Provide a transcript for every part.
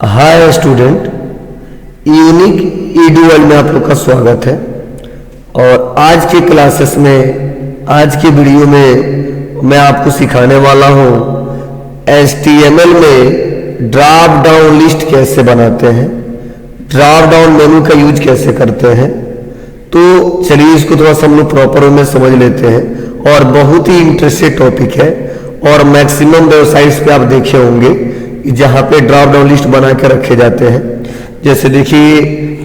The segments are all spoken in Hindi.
हाय स्टूडेंट, यूनिक ईडू में आप लोग का स्वागत है। और आज के क्लासेस में, आज के वीडियो में मैं आपको सिखाने वाला हूँ HTML में ड्रॉप डाउन लिस्ट कैसे बनाते हैं, ड्रॉप डाउन मेनू का यूज कैसे करते हैं। तो चलिए इसको थोड़ा सा हम लोग प्रॉपर वे में समझ लेते हैं। और बहुत ही इंटरेस्टेड टॉपिक है और मैक्सिमम वेबसाइट्स पे आप देखे होंगे जहाँ पे ड्रॉप डाउन लिस्ट बना के रखे जाते हैं। जैसे देखिए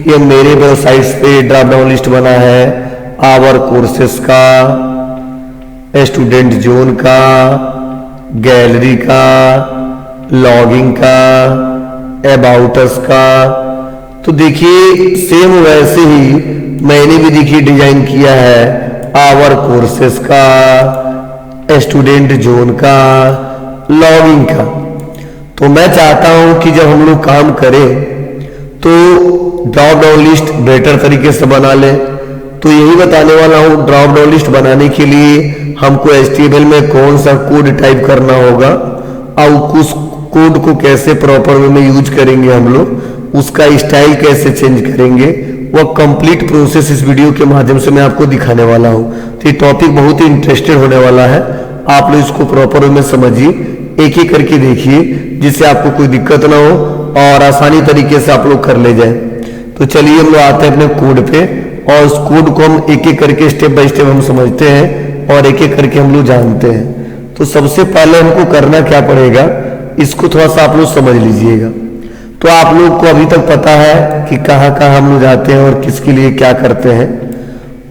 ये मेरे वेबसाइट्स पे ड्रॉप डाउन लिस्ट बना है आवर कोर्सेस का, स्टूडेंट जोन का, गैलरी का, लॉगिंग का, अबाउट अस का। तो देखिए सेम वैसे ही मैंने भी देखिए डिजाइन किया है आवर कोर्सेस का, स्टूडेंट जोन का, लॉगिंग का। तो मैं चाहता हूं कि जब हम लोग काम करें तो ड्रॉप डाउन लिस्ट बेटर तरीके से बना लें। तो यही बताने वाला हूं, ड्रॉप डाउन लिस्ट बनाने के लिए हमको HTML में कौन सा कोड टाइप करना होगा और उस कोड को कैसे प्रॉपर वे में यूज करेंगे हम लोग, उसका स्टाइल कैसे चेंज करेंगे, वह कंप्लीट प्रोसेस इस वीडियो के माध्यम से मैं आपको दिखाने वाला हूं। तो ये टॉपिक बहुत ही इंटरेस्टेड होने वाला है, आप लोग इसको प्रॉपर वे में समझिए, एक एक करके देखिए जिससे आपको कोई दिक्कत ना हो और आसानी तरीके से आप लोग कर ले जाए। तो चलिए हम लोग आते हैं अपने कोड पे और उस कोड को हम एक एक करके स्टेप बाय स्टेप हम समझते हैं और एक एक करके हम लोग जानते हैं। तो सबसे पहले हमको करना क्या पड़ेगा, इसको थोड़ा सा आप लोग समझ लीजिएगा। तो आप लोग को अभी तक पता है कि कहाँ कहाँ हम लोग जाते हैं और किसके लिए क्या करते हैं,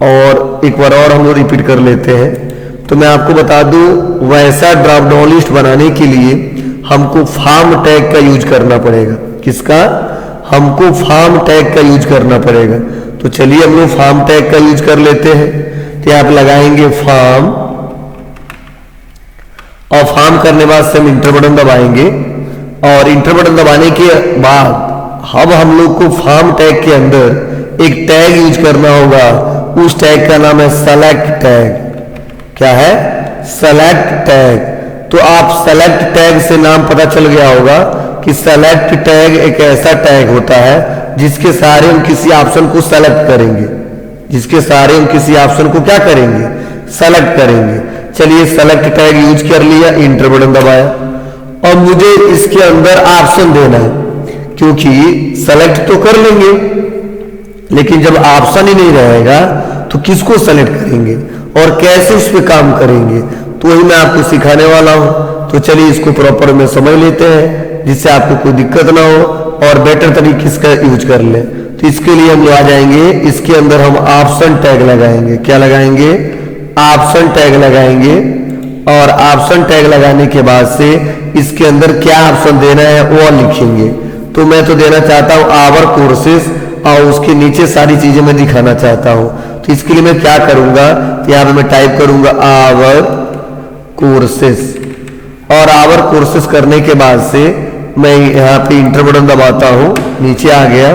और एक बार और हम लोग रिपीट कर लेते हैं। तो मैं आपको बता दूं, वैसा ड्रॉप डाउन लिस्ट बनाने के लिए हमको फॉर्म टैग का यूज करना पड़ेगा। किसका? हमको फॉर्म टैग का यूज करना पड़ेगा। तो चलिए हम लोग फॉर्म टैग का यूज कर लेते हैं। तो आप लगाएंगे फॉर्म, और फॉर्म करने बाद से हम इंटर बटन दबाएंगे, और इंटर बटन दबाने के बाद अब हम लोग को फॉर्म टैग के अंदर एक टैग यूज करना होगा। उस टैग का नाम है सेलेक्ट टैग। क्या है? Select tag. तो आप सेलेक्ट टैग से नाम पता चल गया होगा कि सेलेक्ट टैग एक ऐसा टैग होता है जिसके सहारे हम किसी ऑप्शन को सेलेक्ट करेंगे, जिसके सहारे हम किसी ऑप्शन को क्या करेंगे? सेलेक्ट करेंगे। चलिए सेलेक्ट टैग यूज कर लिया, इंटर बटन दबाया, और मुझे इसके अंदर ऑप्शन देना है, क्योंकि सेलेक्ट तो कर लेंगे लेकिन जब ऑप्शन ही नहीं रहेगा तो किसको सेलेक्ट करेंगे और कैसे उस पर काम करेंगे, तो वही मैं आपको सिखाने वाला हूं। तो चलिए इसको प्रॉपर में समझ लेते हैं जिससे आपको कोई दिक्कत ना हो और बेटर तरीके से यूज कर ले। तो इसके लिए हम आ जाएंगे, इसके अंदर हम ऑप्शन टैग लगाएंगे। क्या लगाएंगे? ऑप्शन टैग लगाएंगे, और ऑप्शन टैग लगाने के बाद से इसके अंदर क्या ऑप्शन देना है वो लिखेंगे। तो मैं तो देना चाहता हूँ आवर कोर्सेस, और उसके नीचे सारी चीजें मैं दिखाना चाहता हूं। तो इसके लिए मैं क्या करूंगा, यहां पे मैं टाइप करूंगा आवर कोर्सेस, और आवर कोर्सेस करने के बाद से मैं यहां पे इंटर बटन दबाता हूं, नीचे आ गया,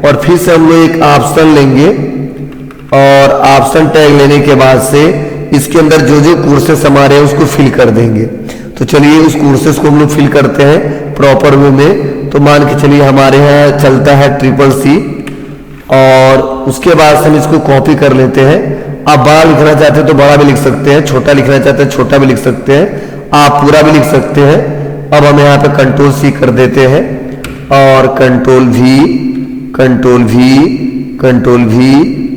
और फिर से हम लोग एक ऑप्शन लेंगे, और ऑप्शन टैग लेने के बाद से इसके अंदर जो जो कोर्सेस हमारे हैं उसको फिल कर देंगे। तो चलिए उस कोर्सेस को हम लोग फिल करते हैं प्रॉपर वे में। तो मान के चलिए हमारे यहाँ चलता है CCC, और उसके बाद से हम इसको कॉपी कर लेते हैं। आप बड़ा लिखना चाहते हैं तो बड़ा भी लिख सकते हैं, छोटा लिखना चाहते हैं छोटा भी लिख सकते हैं, आप पूरा भी लिख सकते हैं। अब हम यहाँ पे Ctrl+C कर देते हैं, और Ctrl+V, Ctrl+V, Ctrl+V,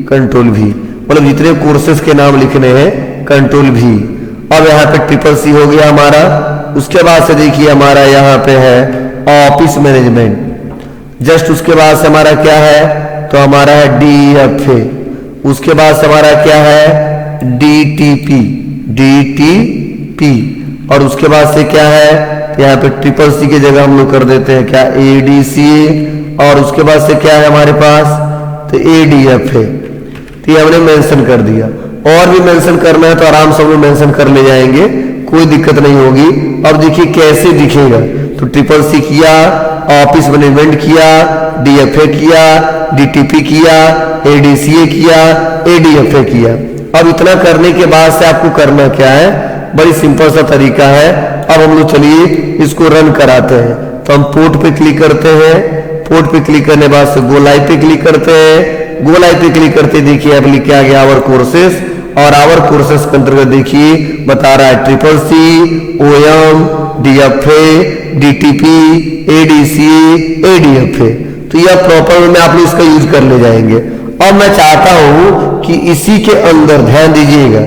Ctrl+V, मतलब जितने कोर्सेस के नाम लिखने हैं Ctrl+V। अब यहाँ पे CCC हो गया हमारा। उसके बाद से देखिए हमारा यहाँ पे है ऑफिस मैनेजमेंट। जस्ट उसके बाद से हमारा क्या है, तो हमारा है DFA। उसके बाद से हमारा क्या है DTP, और उसके बाद से क्या है, यहाँ पे CCC की जगह हम लोग कर देते हैं क्या, ADCA, और उसके बाद से क्या है हमारे पास, तो ADFA। तो ये हमने मेंशन कर दिया। और भी मेंशन करना है तो आराम से हम लोग मेंशन कर ले जाएंगे, कोई दिक्कत नहीं होगी। अब देखिए कैसे दिखेगा, तो CCC किया, ऑफिस मैनेजमेंट किया, DFA किया, DTP किया, ADCA किया, ADFA किया। अब इतना करने के बाद से आपको करना क्या है, बड़ी सिंपल सा तरीका है। अब हम लोग चलिए इसको रन कराते हैं। तो हम पोर्ट पे क्लिक करते हैं, पोर्ट पे क्लिक करने बाद से गो लाइव पे क्लिक करते हैं, गो लाइव पे क्लिक करते देखिए अब लिख के आ गया आवर कोर्सेस, और आवर कोर्सेस के अंतर्गत देखिए बता रहा है CCC, OM, DFA, DTP, ADCA, ADFA। तो यह प्रॉपर वे में आप लोग इसका यूज कर ले जाएंगे। अब मैं चाहता हूं कि इसी के अंदर ध्यान दीजिएगा,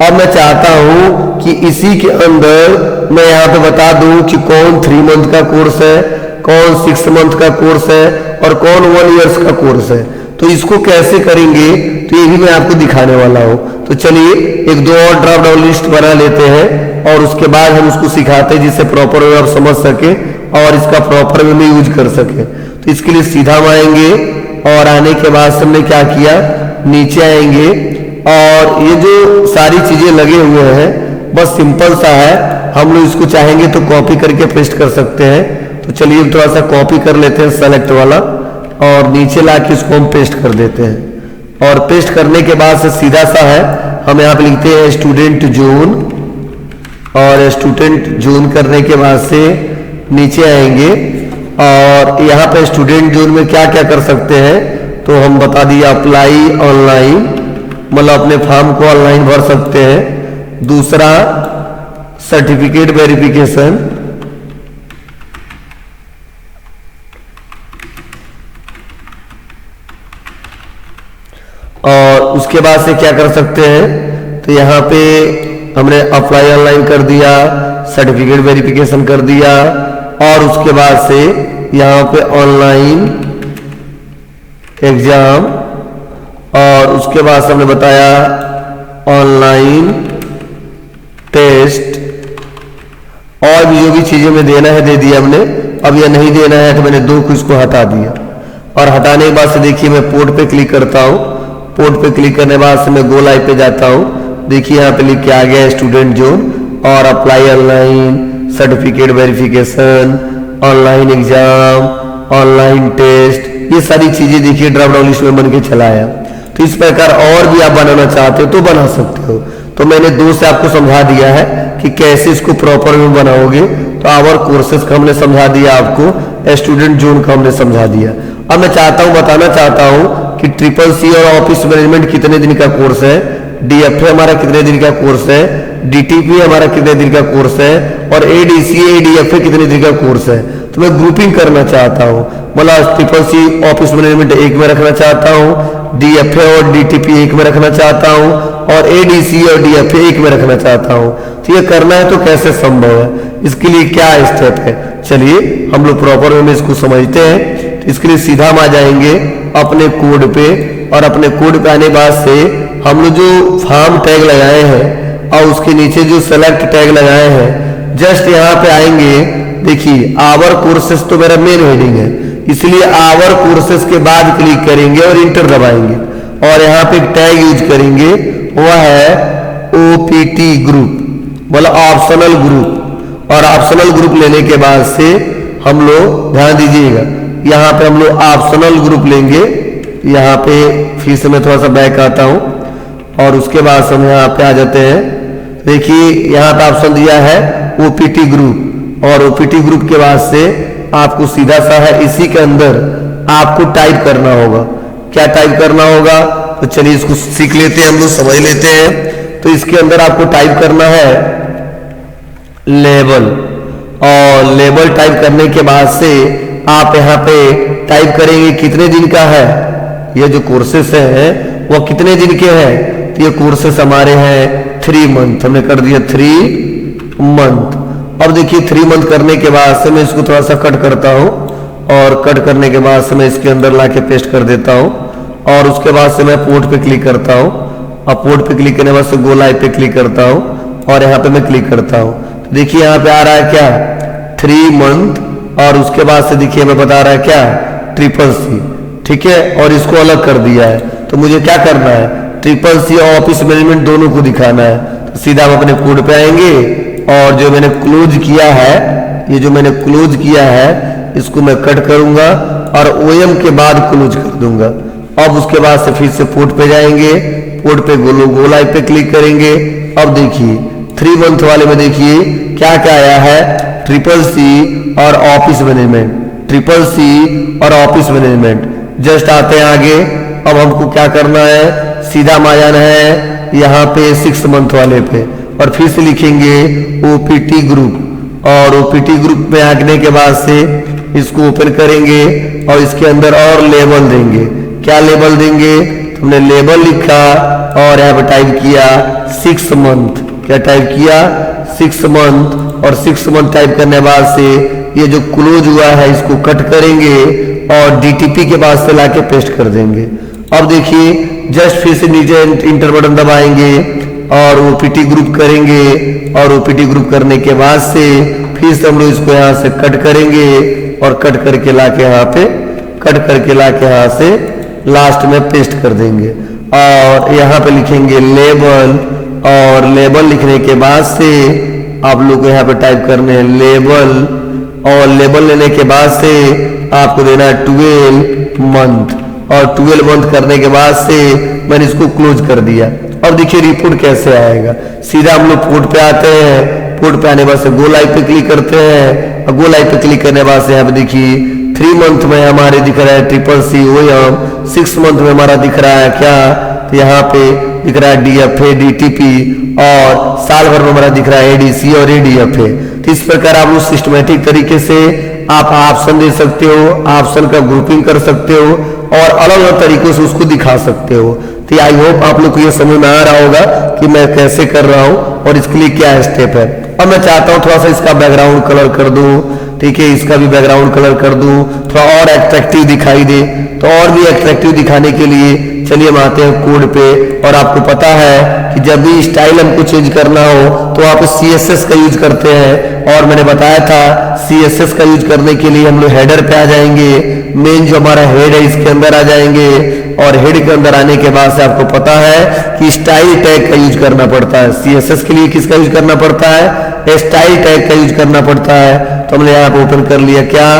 अब मैं चाहता हूं कि इसी के अंदर मैं यहाँ पे बता दूं कि कौन 3 मंथ का कोर्स है, कौन 6 मंथ का कोर्स है और कौन 1 ईयर्स का कोर्स है। तो इसको कैसे करेंगे तो ये भी मैं आपको दिखाने वाला हूं। तो चलिए एक दो और ड्रॉप डाउन लिस्ट बना लेते हैं और उसके बाद हम उसको सिखाते हैं जिससे प्रॉपर वे आप समझ सके और इसका प्रॉपर वे में यूज कर सके। तो इसके लिए सीधा हम आएंगे और आने के बाद हमने क्या किया, नीचे आएंगे और ये जो सारी चीजें लगे हुए हैं बस सिंपल सा है, हम लोग इसको चाहेंगे तो कॉपी करके पेस्ट कर सकते हैं। तो चलिए थोड़ा सा कॉपी कर लेते हैं सेलेक्ट वाला और नीचे लाके इसको हम पेस्ट कर देते हैं। और पेस्ट करने के बाद से सीधा सा है, हम यहाँ पे लिखते हैं स्टूडेंट जोन और स्टूडेंट जोन करने के बाद से नीचे आएंगे और यहाँ पे स्टूडेंट जोन में क्या क्या कर सकते हैं तो हम बता दिए अप्लाई ऑनलाइन, मतलब अपने फॉर्म को ऑनलाइन भर सकते हैं। दूसरा सर्टिफिकेट वेरिफिकेशन, और उसके बाद से क्या कर सकते हैं तो यहाँ पे हमने अप्लाई ऑनलाइन कर दिया, सर्टिफिकेट वेरिफिकेशन कर दिया और उसके बाद से यहाँ पे ऑनलाइन एग्जाम और उसके बाद से हमने बताया ऑनलाइन टेस्ट और भी जो भी चीजें में देना है दे दिया हमने। अब यह नहीं देना है तो मैंने 2 को इसको हटा दिया और हटाने के बाद से देखिए मैं पोर्ट पे क्लिक करता हूँ, पोर्ट पे क्लिक करने के बाद से मैं गो लाइव पे जाता हूँ। देखिए यहाँ पे लिख के आ गया स्टूडेंट जोन और apply online, certificate verification, online exam, online test, ये सारी चीजें देखिए ड्रॉप डाउन लिस्ट में बन के चला आया। तो इस प्रकार और भी आप बनाना चाहते हो तो बना सकते हो। तो मैंने 2 से आपको समझा दिया है कि कैसे इसको प्रॉपर में बनाओगे। तो आवर कोर्सेज का हमने समझा दिया आपको, स्टूडेंट जोन का हमने समझा दिया। अब मैं चाहता हूं बताना चाहता हूं कि CCC और ऑफिस मैनेजमेंट कितने दिन का कोर्स है, DFA हमारा कितने दिन का कोर्स है, DTP हमारा कितने दिन का कोर्स है और ADCA ADFA कितने दिन का कोर्स है। तो मैं ग्रुपिंग करना चाहता हूँ, मतलब CCC ऑफिस मैनेजमेंट एक में रखना चाहता हूँ, DFA और DTP एक में रखना चाहता हूँ और ADCA और DFA एक में रखना चाहता हूँ। तो ये करना है तो कैसे संभव है, इसके लिए क्या स्टेप है, चलिए हम लोग प्रॉपर वे में इसको समझते हैं। तो इसके लिए सीधा हम आ जाएंगे अपने कोड पे और अपने कोड पे आने बाद से हम लोग जो फॉर्म टैग लगाए हैं और उसके नीचे जो सेलेक्ट टैग लगाए हैं जस्ट यहाँ पे आएंगे। देखिए आवर कोर्सेस तो मेरा मेन हेडिंग है, इसलिए आवर कोर्सेस के बाद क्लिक करेंगे और इंटर दबाएंगे और यहाँ पे एक टैग यूज करेंगे, वह है OPT ग्रुप, मतलब ऑप्शनल ग्रुप। और ऑप्शनल ग्रुप लेने के बाद से हम लोग ध्यान दीजिएगा यहाँ पे हम लोग ऑप्शनल ग्रुप लेंगे। यहाँ पे फिर से मैं थोड़ा सा बैक आता हूँ और उसके बाद से हम यहाँ पे आ जाते हैं। देखिए यहाँ पे ऑप्शन दिया है OPT ग्रुप और OPT ग्रुप के बाद से आपको सीधा सा है इसी के अंदर आपको टाइप करना होगा। क्या टाइप करना होगा तो चलिए इसको सीख लेते हैं, हम लोग समझ लेते हैं। तो इसके अंदर आपको टाइप करना है लेवल और लेवल टाइप करने के बाद से आप यहाँ पे टाइप करेंगे कितने दिन का है ये जो कोर्सेस है वो कितने दिन के हैं। तो ये कोर्सेस हमारे हैं 3 मंथ, हमने कर दिया 3 मंथ। अब देखिए 3 मंथ करने के बाद से मैं इसको थोड़ा सा कट करता हूँ और कट करने के बाद से मैं इसके अंदर लाके पेस्ट कर देता हूँ और उसके बाद से मैं पोर्ट पे क्लिक करता हूँ। अब पोर्ट पे क्लिक करने के बाद से गो लाइव पे क्लिक करता हूँ और यहाँ पे मैं क्लिक करता हूँ। तो देखिए यहाँ पे आ रहा है क्या 3 मंथ और उसके बाद से देखिए मैं बता रहा है क्या CCC, ठीक है, और इसको अलग कर दिया है। तो मुझे क्या करना है CCC और ऑफिस मैनेजमेंट दोनों को दिखाना है। तो सीधा हम अपने कोड पे आएंगे और जो मैंने क्लोज किया है, ये जो मैंने क्लोज किया है इसको मैं कट करूंगा और OM के बाद क्लोज कर दूंगा। अब उसके बाद से फिर से पोर्ट पे जाएंगे, पोर्ट पे गो लाइव पे क्लिक करेंगे। अब देखिए 3 मंथ वाले में देखिए क्या क्या आया है CCC और ऑफिस मैनेजमेंट, ट्रिपल सी और ऑफिस मैनेजमेंट। जस्ट आते हैं आगे। अब हमको क्या करना है, सीधा आ जाना है यहाँ पे 6 मंथ वाले पे और फिर से लिखेंगे ओपीटी ग्रुप। और ओपीटी ग्रुप में आने के बाद से इसको ओपन करेंगे और इसके अंदर और लेबल देंगे। क्या लेबल देंगे, हमने लेबल लिखा और यहाँ पे टाइप किया 6 मंथ। क्या टाइप किया, 6 मंथ। और 6 मंथ टाइप करने के बाद से ये जो क्लोज हुआ है इसको कट करेंगे और डीटीपी के बाद से लाके पेस्ट कर देंगे। अब देखिए जस्ट फिर से नीचे इंटर बटन दबाएंगे और ओपीटी ग्रुप करेंगे और ओपीटी ग्रुप करने के बाद से फिर से हम लोग इसको यहाँ से कट करेंगे और कट करके लाके यहाँ पे कट करके लाके यहाँ से लास्ट में पेस्ट कर देंगे। और यहाँ पे लिखेंगे लेबल और लेबल लिखने के बाद से आप लोग को यहाँ पे टाइप करने हैं लेबल और लेबल लेने के बाद से आपको देना है 12 मंथ और 12 मंथ करने के बाद से मैंने इसको क्लोज कर दिया। अब देखिए रिपोर्ट कैसे आएगा। सीधा हम लोग पोर्ट पे आते हैं, पोर्ट पे आने बाद से गो लाइव पे क्लिक करते हैं और गो लाइव पे क्लिक करने बाद से यहाँ पे देखिए 3 मंथ में हमारे दिख रहा है ट्रिपल सी ओएम, 6 मंथ में हमारा दिख रहा है क्या, तो यहाँ पे दिख रहा है डीएफए डीटीपी और साल भर में हमारा दिख रहा है एडीसी और एडीएफए। तो इस प्रकार आप उस सिस्टमेटिक तरीके से आप ऑप्शन दे सकते हो, ऑप्शन का ग्रुपिंग कर सकते हो और अलग अलग तरीकों से उसको दिखा सकते हो। तो आई होप आप लोग को ये समझ में आ रहा होगा कि मैं कैसे कर रहा हूँ और इसके लिए क्या स्टेप है। अब मैं चाहता हूँ थोड़ा सा इसका बैकग्राउंड कलर कर दूँ, ठीक है, इसका भी बैकग्राउंड कलर कर दूँ, थोड़ा और एट्रैक्टिव दिखाई दे। तो और भी एट्रैक्टिव दिखाने के लिए चलिए हम आते हैं कोड पे। और आपको पता है कि जब भी स्टाइल हमको चेंज करना हो तो आप CSS का यूज करते हैं और मैंने बताया था CSS का यूज करने के लिए हम लोग हेडर पे आ जाएंगे, मेन जो हमारा हेड है इसके अंदर आ जाएंगे और हेड के अंदर आने के बाद से आपको पता है कि स्टाइल टैग का यूज करना पड़ता है। CSS के लिए किसका यूज करना पड़ता है, स्टाइल टैग का यूज करना पड़ता है। तो हमने यहाँ पे ओपन कर लिया क्या,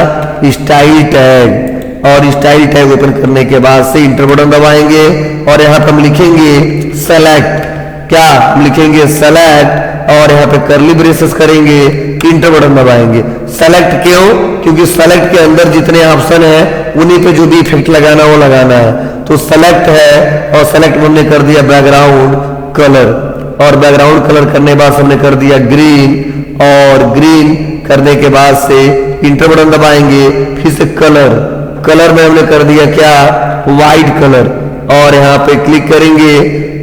स्टाइल टैग। और स्टाइल टैग ओपन करने के बाद से इंटर बटन दबाएंगे और यहाँ पे हम लिखेंगे सेलेक्ट। क्या हम लिखेंगे सेलेक्ट और यहाँ पे करली ब्रेसेस करेंगे, इंटर बटन दबाएंगे। सेलेक्ट क्यों, क्योंकि सेलेक्ट के अंदर जितने ऑप्शन है उन्हीं पे जो भी इफेक्ट लगाना वो लगाना है। तो सेलेक्ट है और सेलेक्ट हमने कर दिया बैकग्राउंड कलर और बैकग्राउंड कलर करने के बाद हमने कर दिया ग्रीन और ग्रीन करने के बाद से इंटर बटन दबाएंगे। फिर से कलर में हमने कर दिया क्या, वाइट कलर और यहाँ पे क्लिक करेंगे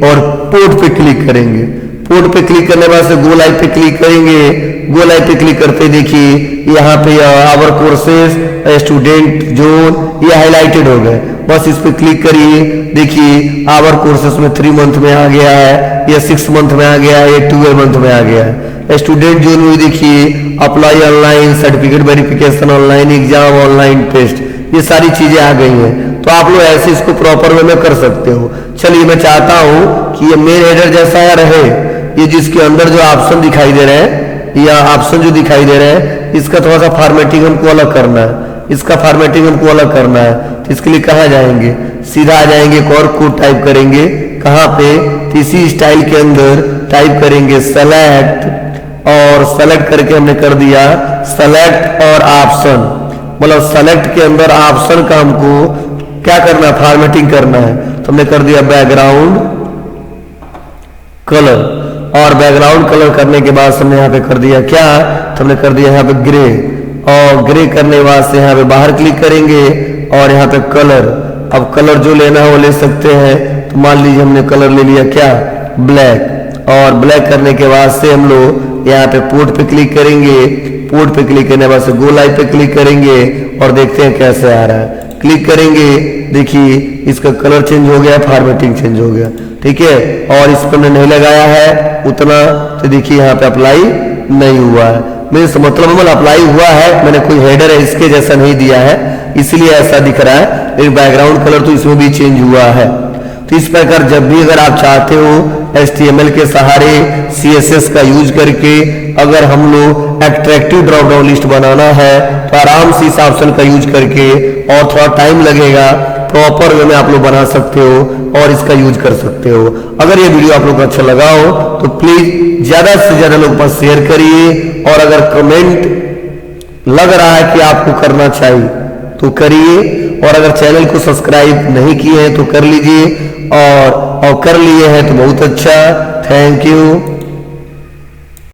और पोर्ट पे क्लिक करेंगे। पोर्ट पे क्लिक करने के बाद से गो लाइव पे क्लिक करेंगे। गो लाइव पे क्लिक करते देखिए यहाँ पे आवर कोर्सेज स्टूडेंट जोन ये हाईलाइटेड हो गए। बस इस पे क्लिक करिए, देखिए आवर कोर्सेज में 3 मंथ में आ गया है, ये 6 मंथ में आ गया है, ये 12 मंथ में आ गया है। स्टूडेंट जोन में देखिए apply online, certificate verification online, exam online test, ये सारी चीजें आ गई हैं। तो आप लोग ऐसे इसको प्रॉपर वे में कर सकते हो। चलिए मैं चाहता हूं कि ये मेन हेडर जैसा रहे, ये जिसके अंदर जो ऑप्शन दिखाई दे रहे हैं या ऑप्शन जो दिखाई दे रहे हैं इसका थोड़ा सा फॉर्मेटिंग हमको अलग करना है, इसका फॉर्मेटिंग हमको अलग करना है। तो इसके लिए कहाँ जाएंगे, सीधा आ जाएंगे, एक और कोड टाइप करेंगे। कहाँ पे, इसी स्टाइल के अंदर टाइप करेंगे सेलेक्ट और सेलेक्ट करके हमने कर दिया सेलेक्ट और ऑप्शन, मतलब सेलेक्ट के अंदर ऑप्शन का हमको क्या करना है, फॉर्मेटिंग करना है। तो हमने कर दिया बैकग्राउंड कलर और बैकग्राउंड कलर करने के बाद हमने यहाँ पे कर दिया क्या, तो हमने कर दिया यहाँ पे ग्रे और ग्रे करने के बाद से यहाँ पे बाहर क्लिक करेंगे और यहाँ पे कलर। अब कलर जो लेना है वो ले सकते हैं। तो मान लीजिए हमने कलर ले लिया क्या, ब्लैक और ब्लैक करने के बाद से हम लोग यहाँ पे पोर्ट पे क्लिक करेंगे। पोर्ट पे क्लिक करने के बाद से गो लाइव पे क्लिक करेंगे और देखते हैं कैसे आ रहा है। क्लिक करेंगे, देखिए इसका कलर चेंज हो गया, फॉर्मेटिंग चेंज हो गया, ठीक है। और इस पर हमने नहीं लगाया है उतना, तो देखिए यहाँ पे अप्लाई नहीं हुआ है। मेरे मतलब अप्लाई हुआ है, मैंने कोई हेडर है इसके जैसा नहीं दिया है इसलिए ऐसा दिख रहा है, लेकिन बैकग्राउंड कलर तो इसमें भी चेंज हुआ है। तो इस प्रकार जब भी अगर आप चाहते हो HTML के सहारे CSS का यूज करके अगर हम लोग एट्रैक्टिव ड्रॉप डाउन लिस्ट बनाना है तो आराम से इस ऑप्शन का यूज करके, और थोड़ा टाइम लगेगा, प्रॉपर वे में आप लोग बना सकते हो और इसका यूज कर सकते हो। अगर ये वीडियो आप लोग को अच्छा लगा हो तो प्लीज ज्यादा से ज्यादा लोग पास शेयर करिए और अगर कमेंट लग रहा है कि आपको करना चाहिए तो करिए, और अगर चैनल को सब्सक्राइब नहीं किए हैं तो कर लीजिए, और कर लिए हैं तो बहुत अच्छा। Thank you.